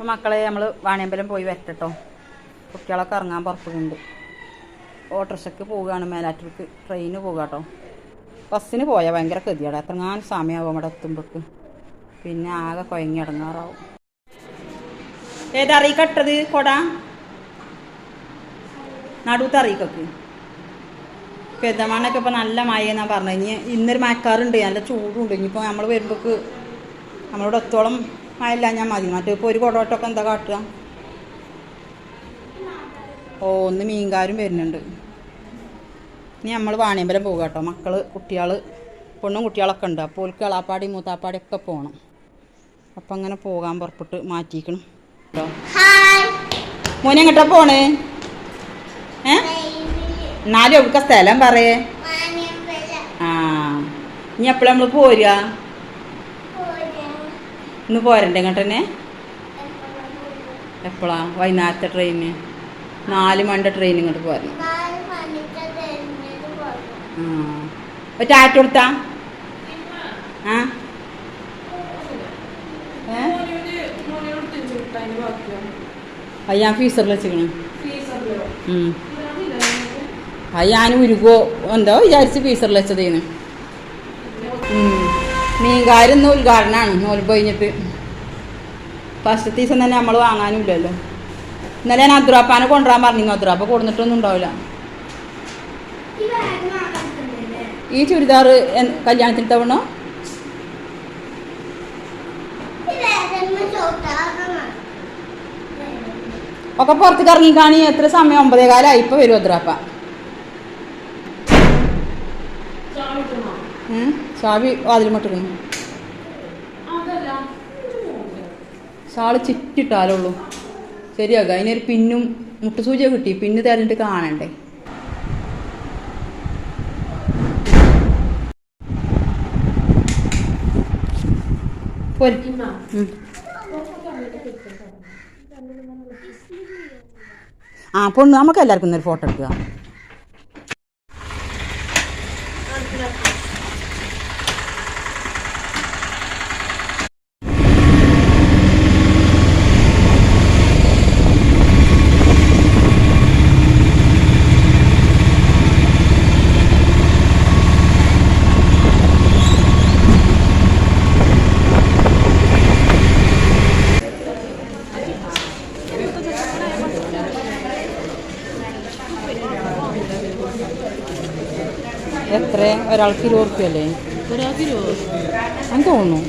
അപ്പോൾ മക്കളെ നമ്മൾ വാണിയമ്പലം പോയി വരട്ടോ. കുട്ടികളൊക്കെ ഇറങ്ങാൻ പുറപ്പെടുന്നുണ്ട്. ഓട്ടോറിക്ഷയ്ക്ക് പോവുകയാണ്, മേലാറ്റൂർക്ക് ട്രെയിന് പോകുക കേട്ടോ. ബസ്സിന് പോയാൽ ഭയങ്കര ഗതിയാണ്, എത്രങ്ങാനും സമയമാകും അവിടെ എത്തുമ്പോൾക്ക്. പിന്നെ ആകെ കുഴങ്ങി ഇടങ്ങാറാവും. ഏതറിയിക്കട്ടത് കൊട നടുത്ത് അറിയിക്കൊക്കെ പെരുന്തമണ്ണൊക്കെ ഇപ്പോൾ നല്ല മഴയെന്നാണ് പറഞ്ഞത്. ഇനി ഇന്നൊരു മഴക്കാറുണ്ട്, നല്ല ചൂടുണ്ട്. ഇനിയിപ്പോൾ നമ്മൾ വരുമ്പോൾക്ക് നമ്മളോട് എത്തോളം മഴയില്ല ഞാൻ മതി. മറ്റേ ഇപ്പോൾ ഒരു കുടവട്ടമൊക്കെ എന്താ കാട്ടുക. ഒന്ന് മീൻകാരും വരുന്നുണ്ട്. ഇനി നമ്മൾ വാണിയമ്പലം പോകുക കേട്ടോ. മക്കൾ കുട്ടികൾ പെണ്ണും കുട്ടികളൊക്കെ ഉണ്ട്. അപ്പോൾ ഓൾക്ക് എളാപ്പാടി മൂത്താപ്പാടി ഒക്കെ പോകണം. അപ്പം അങ്ങനെ പോകാൻ പുറപ്പെട്ട് മാറ്റിക്കണം കേട്ടോ. മോനെ എങ്ങോട്ടാ പോണേ? എന്നാലും എവിടുക്ക സ്ഥലം പറയേ. ആ ഇനി എപ്പോഴാ നമ്മൾ പോരുക? ഇന്ന് പോരണ്ടേ ഇങ്ങോട്ട് തന്നെ? എപ്പോഴാ? വൈകുന്നേരത്തെ ട്രെയിന് 4 മണിയുടെ ട്രെയിൻ ഇങ്ങോട്ട് പോരണം. ആ ടാറ്റ കൊടുത്താ? ആ അത് ഞാൻ ഫീസറിൽ വെച്ചിക്കണേ. അത് ഞാൻ ഉരുകോ എന്തോ വിചാരിച്ച് ഫീസറിൽ വെച്ചതേന്ന്. മീൻകാരൊന്നും ഉദ്ഘാടനമാണ് നോൽപ്പ് കഴിഞ്ഞിട്ട്. ഫസ്റ്റത്തെ ദിവസം തന്നെ നമ്മൾ വാങ്ങാനും ഇല്ലല്ലോ. ഇന്നലെ ഞാൻ അദ്രാപ്പാനെ കൊണ്ടുവരാൻ പറഞ്ഞിരുന്നു. അദ്രാപ്പ കൊടുത്തിട്ടൊന്നും ഉണ്ടാവില്ല. ഈ ചുരിദാർ കല്യാണത്തിന് തവണ ഒക്കെ പുറത്തേക്ക് ഇറങ്ങിക്കാണി. എത്ര സമയം? 9:15 ഇപ്പം വരും അദ്രാപ്പ. ഷാവി വാതിലുമട്ടിരുന്നു. ഷാള് ചിറ്റിട്ടാലുള്ളൂ ശരിയാക്കുക. അതിനൊരു പിന്നും മുട്ടുസൂചിയ കിട്ടി. പിന്ന് തരഞ്ഞിട്ട് കാണണ്ടേ. ആ പൊണ്ണു നമുക്ക് എല്ലാവർക്കും ഇന്നൊരു ഫോട്ടോ എടുക്കുക. എത്ര ഒരാൾക്ക് 20 റുപ്യല്ലേ? ഒരാൾക്ക് 20 എന്ന് തോന്നുന്നു.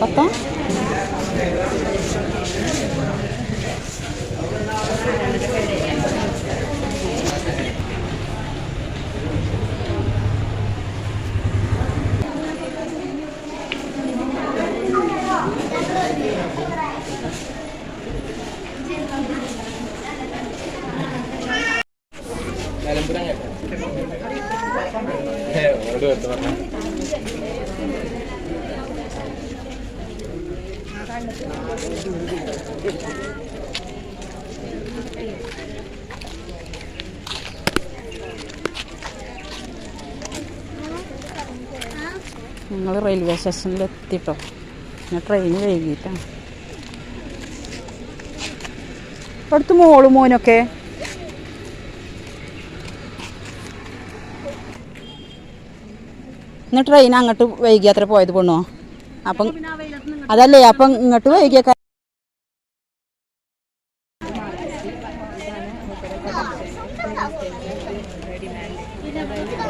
10? ഞങ്ങൾ റെയിൽവേ സ്റ്റേഷനിൽ എത്തിട്ടോ. ഞാൻ ട്രെയിന് വൈകിട്ടാണ്. അടുത്ത് മോളും മോനൊക്കെ ഇന്ന് ട്രെയിൻ അങ്ങോട്ട് വൈകി അത്ര പോയത് പോണോ? അപ്പം അതല്ലേ അപ്പം ഇങ്ങോട്ട് വൈകിയ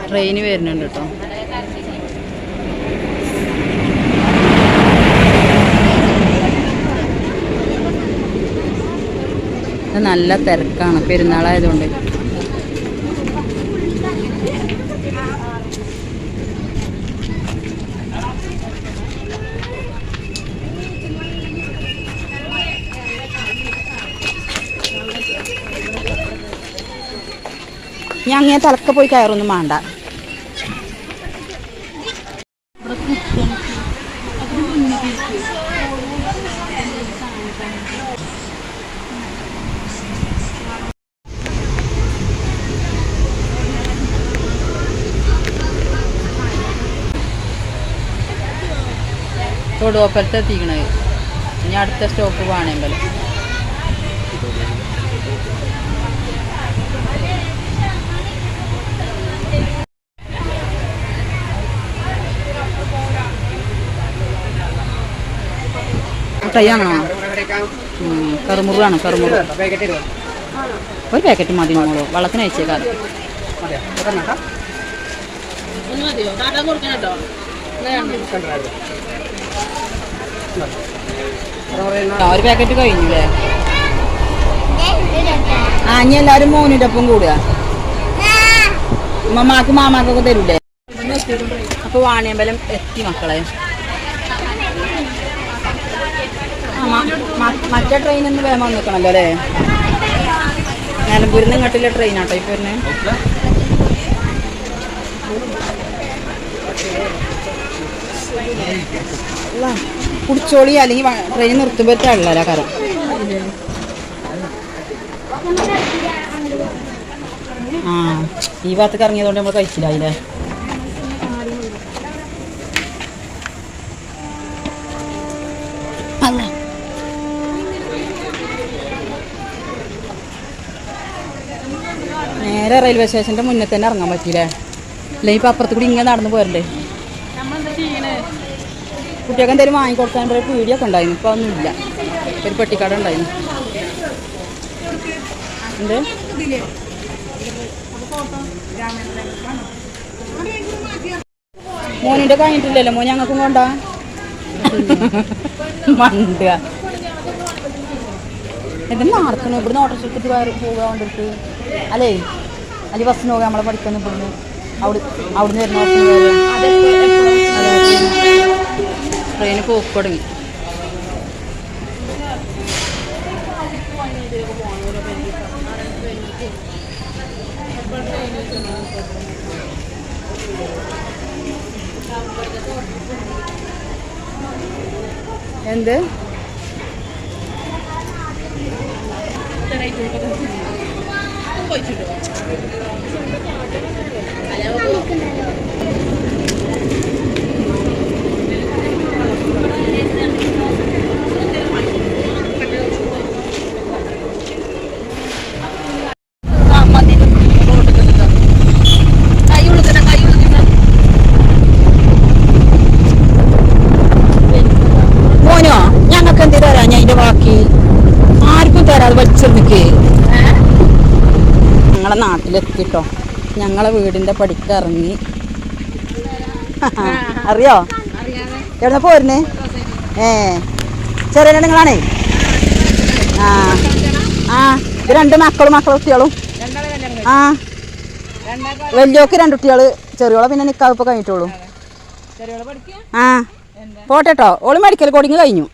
ട്രെയിന് വരുന്നുണ്ട് കേട്ടോ. നല്ല തിരക്കാണ് പെരുന്നാളായതുകൊണ്ട്. ഞാൻ അങ്ങനെ തലക്ക പോയി കയറൊന്നും വേണ്ട. തൊടുവപ്പലത്ത് എത്തിക്കണത് ഇനി അടുത്ത സ്റ്റോപ്പ് വാണിയമ്പലം. മുട്ടയാണോ? കറുമുറാണ്. കറുമുറ ഒരു പാക്കറ്റ് മതി മോളോ, വെള്ളത്തിന് അയച്ചേക്കാതെ. ഒരു പാക്കറ്റ് കഴിഞ്ഞുല്ലേ? ആ ഇനി എല്ലാവരും മോനിൻ്റെ ഒപ്പം കൂടുക. ഉമ്മമാക്കും മാമാക്കൊക്കെ തരൂലേ? അപ്പോൾ വാണിയമ്പലം എത്തി മക്കളെ. മറ്റേ ട്രെയിനൊന്ന് വേഗം വന്നിക്കണല്ലോ അല്ലേ? നിലമ്പൂരിൽ നിന്ന് ഇങ്ങോട്ടുള്ള ട്രെയിനാട്ടോ ഇപ്പോൾ തന്നെ. കുടിച്ചോളി, അല്ലെങ്കിൽ ട്രെയിൻ നിർത്തുമ്പോൾ തള്ളല കരം. ആ ഈ ഭാഗത്തേക്ക് ഇറങ്ങിയതുകൊണ്ട് നമ്മൾ കഴിച്ചില്ലായില്ലേ? അല്ല നേരെ റെയിൽവേ സ്റ്റേഷൻ്റെ മുന്നേ തന്നെ ഇറങ്ങാൻ പറ്റില്ലേ? അല്ലെങ്കിൽ ഇപ്പം അപ്പുറത്ത് കൂടി ഇങ്ങനെ നടന്നു പോരണ്ടേ? കുട്ടികൾക്ക് എന്തെങ്കിലും വാങ്ങിക്കൊടുക്കാൻ ഒരു പീടിയൊക്കെ ഉണ്ടായിരുന്നു. ഇപ്പോൾ ഒന്നുമില്ല. ഒരു പെട്ടിക്കട ഉണ്ടായിരുന്നു. എന്ത് മോനിൻ്റെ കഴിഞ്ഞിട്ടില്ലല്ലോ? മോൻ ഞങ്ങൾക്കും കൊണ്ടാ മണ്ട. എന്തെങ്കിലും നടക്കണം. ഇവിടുന്ന് ഓട്ടോ എടുത്തിട്ട് പോകാൻ വേണ്ടിയിട്ട് അല്ലേ? അല്ലെങ്കിൽ ബസ്സിന് പോകാൻ നമ്മളെ പഠിക്കുന്ന ഇവിടുന്ന് അവിടുന്ന് വരുന്ന ട്രെയിന് പോക്ക് തുടങ്ങി. എന്ത് മോനോ? ഞങ്ങൾക്ക് എന്ത് തരാ? ഞാൻ അതിന്റെ ബാക്കി ആർക്കും തരാതെ വലിച്ചെടുക്കേ. ഞങ്ങളെ നാട്ടിലെത്തിട്ടോ. ഞങ്ങളെ വീടിന്റെ പടിക്ക് ഇറങ്ങി. അറിയോ എവിടെ പോരുന്നേ? ചെറിയ നിങ്ങളാണേ? ആ ആ ഇത് രണ്ട് കുട്ടികളും. ആ വലിയോക്ക് 2 കുട്ടികള്, ചെറിയോളെ പിന്നെ നിൽക്കാതെ ഇപ്പോൾ കഴിഞ്ഞിട്ടുള്ളൂ. ആ പോട്ടെട്ടോ. ഓള് മെഡിക്കൽ കോഡിങ് കഴിഞ്ഞു.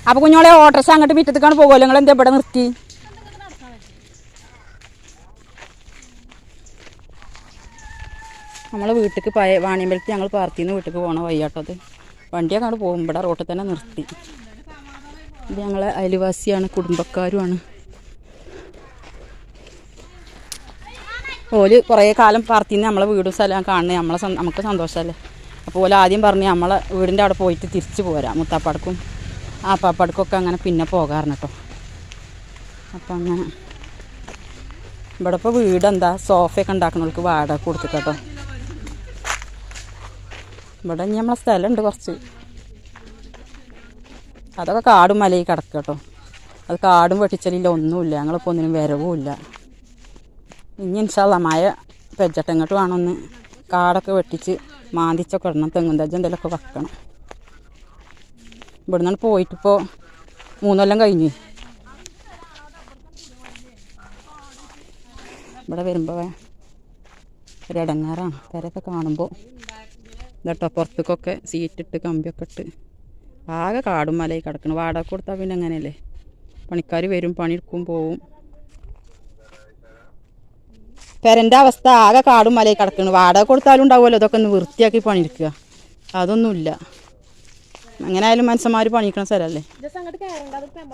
അപ്പോൾ കുഞ്ഞോളെ ഓട്ടോറിക്ഷ അങ്ങോട്ട് മുറ്റത്തേക്കാണ് പോകുമല്ലോ. നിങ്ങൾ എന്താ ഇവിടെ നിർത്തി? നമ്മളെ വീട്ടിലേക്ക് വാണിയമ്പലത്ത് ഞങ്ങൾ പാർട്ടിയിൽ നിന്ന് വീട്ടിലേക്ക് പോകണ വയ്യാട്ടത്. വണ്ടിയൊക്കെ അങ്ങോട്ട് പോകും. ഇവിടെ റോട്ടിൽ തന്നെ നിർത്തി. ഇത് ഞങ്ങളെ അയൽവാസിയാണ്, കുടുംബക്കാരുമാണ്. ഓല് കുറേ കാലം പാർട്ടിയിൽ നിന്ന് നമ്മളെ വീടും സ്ഥലം കാണുന്നത് നമുക്ക് സന്തോഷമല്ലേ. അപ്പോൾ ഓല് ആദ്യം പറഞ്ഞ് നമ്മളെ വീടിൻ്റെ അവിടെ പോയിട്ട് തിരിച്ച് പോരാം. മുത്താപ്പാടക്കും ആപ്പാപ്പാടക്കൊക്കെ അങ്ങനെ പിന്നെ പോകാറുണ്ട് കേട്ടോ. അപ്പം അങ്ങനെ ഇവിടെ ഇപ്പോൾ വീടെന്താ സോഫയൊക്കെ ഉണ്ടാക്കുന്നവർക്ക് വാടക കൊടുത്തിട്ട് കേട്ടോ. ഇവിടെ ഇനി നമ്മളെ സ്ഥലമുണ്ട് കുറച്ച്. അതൊക്കെ കാടും മലയിൽ കിടക്കുക കേട്ടോ. അത് കാടും വെട്ടിച്ചലില്ല, ഒന്നുമില്ല. ഞങ്ങളിപ്പോൾ ഒന്നിനും വരവുമില്ല. ഇനി ഇൻഷാല്ലാ മഴ പെജ്ജട്ടെ. ഇങ്ങോട്ട് വേണം ഒന്ന് കാടൊക്കെ വെട്ടിച്ച് മാന്തിച്ചൊക്കെ ഇടണം. തെങ്ങും തജ്ജ് എന്തെങ്കിലുമൊക്കെ വെക്കണം. ഇവിടെ നിന്നാണ് പോയിട്ടിപ്പോൾ 3 കൊല്ലം കഴിഞ്ഞു. ഇവിടെ വരുമ്പോൾ ഒരിടങ്ങാറാണ്. പെരയൊക്കെ കാണുമ്പോൾ ഇതട്ടോ. പുറത്തേക്കൊക്കെ സീറ്റിട്ട് കമ്പിയൊക്കെ ഇട്ട് ആകെ കാടും മലയിൽ കിടക്കണം. വാടക കൊടുത്താൽ പിന്നെ അങ്ങനെയല്ലേ, പണിക്കാർ വരും, പണിയെടുക്കും, പോവും. പെരൻ്റെ അവസ്ഥ ആകെ കാടും മലയിൽ കിടക്കണം. വാടക കൊടുത്താലും ഉണ്ടാവുമല്ലോ ഇതൊക്കെ ഒന്ന് വൃത്തിയാക്കി പണിയെടുക്കുക. അതൊന്നുമില്ല. അങ്ങനെ ആയാലും മനുഷ്യന്മാർ പണിയിക്കണ സ്ഥലമല്ലേ.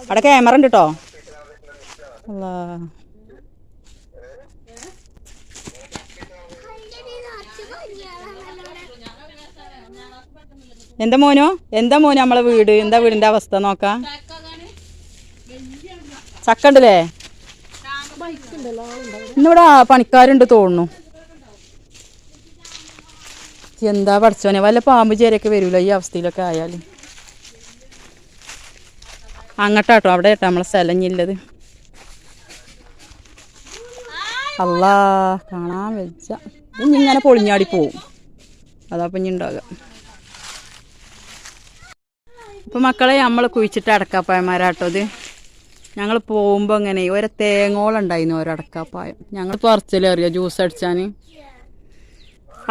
അവിടെ ക്യാമറ ഉണ്ട് കേട്ടോ. അല്ലാ എന്താ മോനോ നമ്മളെ വീട് എന്താ വീടിന്റെ അവസ്ഥ നോക്കാം. ചക്ക ഉണ്ടല്ലേ? ഇന്നിവിടെ പണിക്കാരുണ്ട് തോന്നുന്നു. എന്താ പഠിച്ചോനെ, വല്ല പാമ്പ് ചേരൊക്കെ വരൂല ഈ അവസ്ഥയിലൊക്കെ ആയാൽ. അങ്ങോട്ടാട്ടോ, അവിടെ കേട്ടോ നമ്മളെ സ്ഥലം ഇല്ലത്. അല്ലാ കാണാൻ വെച്ച ഇങ്ങനെ പൊളിഞ്ഞാടി പോവും. അതാപ്പം ഇനി ഉണ്ടാകുക. ഇപ്പം മക്കളെ നമ്മൾ കുഴിച്ചിട്ട് അടക്കാപ്പായന്മാരാട്ടോ ഇത്. ഞങ്ങൾ പോകുമ്പോൾ ഇങ്ങനെ ഓരോ തേങ്ങോളുണ്ടായിരുന്നു ഓരോ അടക്കാപ്പായം. ഞങ്ങൾ പറിച്ചലറിയോ ജ്യൂസ് അടിച്ചാൽ.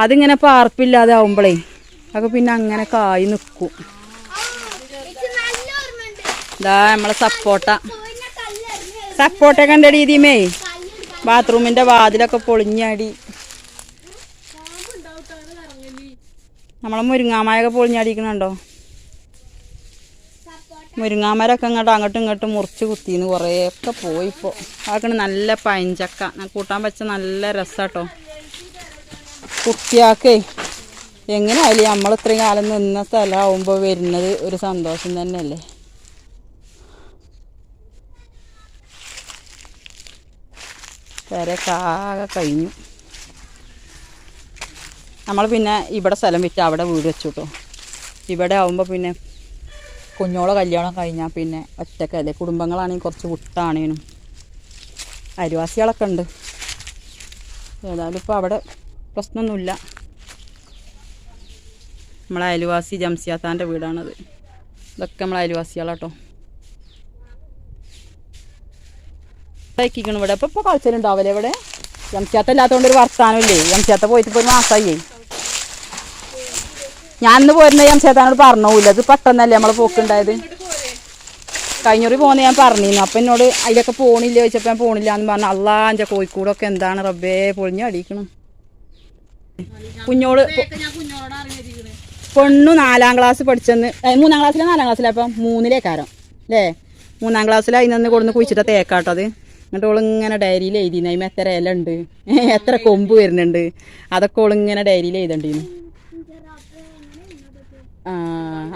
അതിങ്ങനെ പാർപ്പില്ലാതെ ആവുമ്പോഴേ അതൊക്കെ പിന്നെ അങ്ങനെ കായ് നിൽക്കും. ഇതാ നമ്മളെ സപ്പോട്ട കണ്ട രീതിമേ ബാത്റൂമിൻ്റെ വാതിലൊക്കെ പൊളിഞ്ഞാടി. നമ്മളെ മുരിങ്ങാമായൊക്കെ പൊളിഞ്ഞാടിക്കണുണ്ടോ? മുരിങ്ങാമരൊക്കെ അങ്ങോട്ടും ഇങ്ങോട്ടും മുറിച്ച് കുത്തിന്ന് കുറേയൊക്കെ പോയിപ്പോൾ. അതൊക്കെ നല്ല പൈഞ്ചക്ക കൂട്ടാൻ വെച്ച നല്ല രസാട്ടോ. കുട്ടിയാക്കേ എങ്ങനെയായാലും നമ്മൾ ഇത്രയും കാലം നിന്ന സ്ഥലമാകുമ്പോൾ വരുന്നത് ഒരു സന്തോഷം തന്നെയല്ലേ. വരക്കാകെ കഴിഞ്ഞു. നമ്മൾ പിന്നെ ഇവിടെ സ്ഥലം വിറ്റ് അവിടെ വീട് വെച്ചു കേട്ടോ. ഇവിടെ ആവുമ്പോൾ പിന്നെ കുഞ്ഞോളെ കല്യാണം കഴിഞ്ഞാൽ പിന്നെ ഒറ്റക്കല്ലേ. കുടുംബങ്ങളാണെങ്കിൽ കുറച്ച് വിട്ടാണേനും അയൽവാസികളൊക്കെ ഉണ്ട്. ഏതായാലും ഇപ്പോൾ അവിടെ പ്രശ്നമൊന്നുമില്ല. നമ്മളെ അയൽവാസി ജംസിയാത്താൻ്റെ വീടാണത്. ഇതൊക്കെ നമ്മളെ അയൽവാസികളാട്ടോ. ഇവിടെ ഇപ്പോൾ കളിച്ചിട്ടുണ്ടാവില്ലേ? ഇവിടെ ജംസിയാത്ത ഇല്ലാത്തതുകൊണ്ട് ഒരു വർത്താനമില്ലേ. ജംസിയാത്ത പോയിട്ട് ഇപ്പോൾ ഒരു മാസമായി. ഞാനിന്ന് പോരുന്ന ജംസിയാത്താനോട് പറഞ്ഞില്ല. അത് പെട്ടെന്നല്ലേ നമ്മൾ പോക്കുണ്ടായത്. കഴിഞ്ഞൊരു പോകുന്ന ഞാൻ പറഞ്ഞിരുന്നു. അപ്പം എന്നോട് അതിലൊക്കെ പോണില്ല ചോദിച്ചപ്പോൾ ഞാൻ പോണില്ല എന്ന് പറഞ്ഞു. അള്ളാ എൻ്റെ കോഴിക്കോടൊക്കെ എന്താണ് റബ്ബേ പൊളിഞ്ഞ് അടിക്കണം. കുഞ്ഞോട് പെണ്ണു 4ാം ക്ലാസ് പഠിച്ചെന്ന് 3ാം ക്ലാസ്സിലോ 4ാം ക്ലാസ്സിലോ അപ്പം 3ലേക്കാരം അല്ലേ. 3ാം ക്ലാസ്സിൽ അതിനൊന്ന് കൊടുന്ന് കുഴിച്ചിട്ട് തേക്കാട്ടോ അത്. എന്നിട്ട് ഓളിങ്ങനെ ഡയറിയിൽ എഴുതിയിരുന്നു അതിന് എത്ര ഇല ഉണ്ട്, എത്ര കൊമ്പ് വരുന്നുണ്ട്, അതൊക്കെ ഓളിങ്ങനെ ഡയറിയിൽ എഴുതണ്ടിരുന്നു.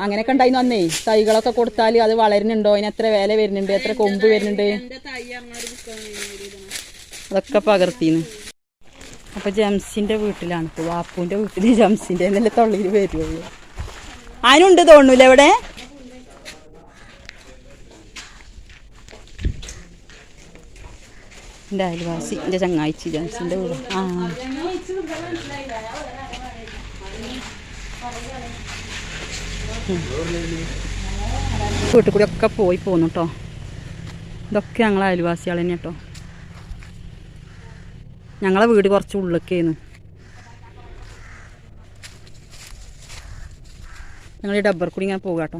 അങ്ങനെയൊക്കെ ഉണ്ടായിരുന്നു അന്നേ. തൈകളൊക്കെ കൊടുത്താൽ അത് വളരുന്നുണ്ടോ, അതിന് എത്ര വില വരുന്നുണ്ട്, എത്ര കൊമ്പ് വരുന്നുണ്ട്, അതൊക്കെ പകർത്തിന്ന്. അപ്പോൾ ജംസിൻ്റെ വീട്ടിലാണ് ഇപ്പോൾ. വാപ്പൂൻ്റെ വീട്ടിൽ ജംസിൻ്റെ എന്നല്ലേ തൊള്ളിയിൽ വരുള്ളൂ. അതിനുണ്ട് തോന്നൂല്ലേ ഇവിടെ. എൻ്റെ അയൽവാസി എൻ്റെ ചങ്ങായിച്ചി ജംസിൻ്റെ വീട്. വീട്ടിൽ കൂടി ഒക്കെ പോയി പോന്നു കേട്ടോ. ഇതൊക്കെ ഞങ്ങളെ അയൽവാസികൾ തന്നെ കേട്ടോ. ഞങ്ങളെ വീട് കുറച്ച് ഉള്ളിലേക്കായിരുന്നു. ഞങ്ങൾ ഈ ഡബ്ബർ കൂടി ഇങ്ങനെ പോകുക കേട്ടോ.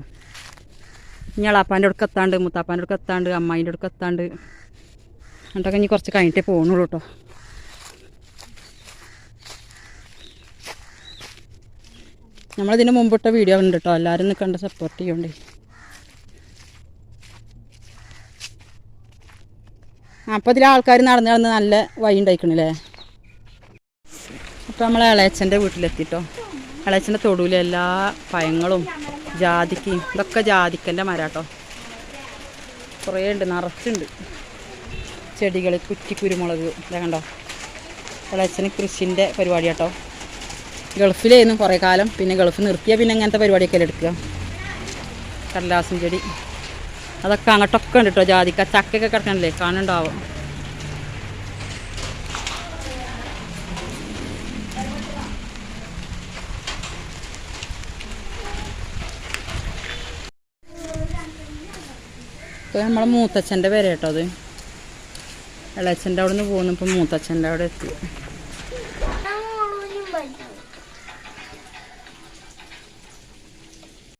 ഇനി അളാപ്പാൻ്റെ അടുക്ക് എത്താണ്ട്, മുത്താപ്പാൻ്റെ അടുക്ക് എത്താണ്ട്, അമ്മായിൻ്റെ അടുക്ക് എത്താണ്ട്. എന്നിട്ടൊക്കെ ഇനി കുറച്ച് കഴിഞ്ഞിട്ടേ പോകണുള്ളൂ കേട്ടോ. നമ്മളിതിന് മുമ്പിട്ട വീഡിയോ ഉണ്ട് കേട്ടോ. എല്ലാവരും ഒന്ന് കണ്ട് സപ്പോർട്ട് ചെയ്യണ്ടേ. അപ്പോൾ ഇതിൽ ആൾക്കാർ നടന്ന് നല്ല വഴി ഉണ്ടായിക്കണില്ലേ. അപ്പോൾ നമ്മളെ ഇളയച്ചൻ്റെ വീട്ടിലെത്തിട്ടോ. ഇളയച്ചൻ്റെ തൊടുവിലെ എല്ലാ പഴങ്ങളും ജാതിക്കയും ഇതൊക്കെ ജാതിക്കൻ്റെ മരാട്ടോ. കുറേ ഉണ്ട്, നിറച്ചുണ്ട് ചെടികൾ. കുറ്റി കുരുമുളക് ഇതാ കണ്ടോ. ഇളയച്ചന് കൃഷിൻ്റെ പരിപാടി കേട്ടോ. ഗൾഫിലായിരുന്നു കുറേ കാലം. പിന്നെ ഗൾഫ് നിർത്തിയാൽ പിന്നെ ഇങ്ങനത്തെ പരിപാടിയൊക്കെ എടുക്കുക. കടലാസും ചെടി അതൊക്കെ അങ്ങോട്ടൊക്കെ ഉണ്ട് കേട്ടോ. ജാതിക്ക ചക്കയൊക്കെ കിടക്കണല്ലേ, കാണുന്നുണ്ടാവും. ഇപ്പോൾ നമ്മളെ മൂത്തച്ഛൻ്റെ പേര് കേട്ടോ അത്. ഇളയച്ഛൻ്റെ അവിടെ നിന്ന് പോകുന്നു. ഇപ്പം മൂത്തച്ഛൻ്റെ അവിടെ എത്തി.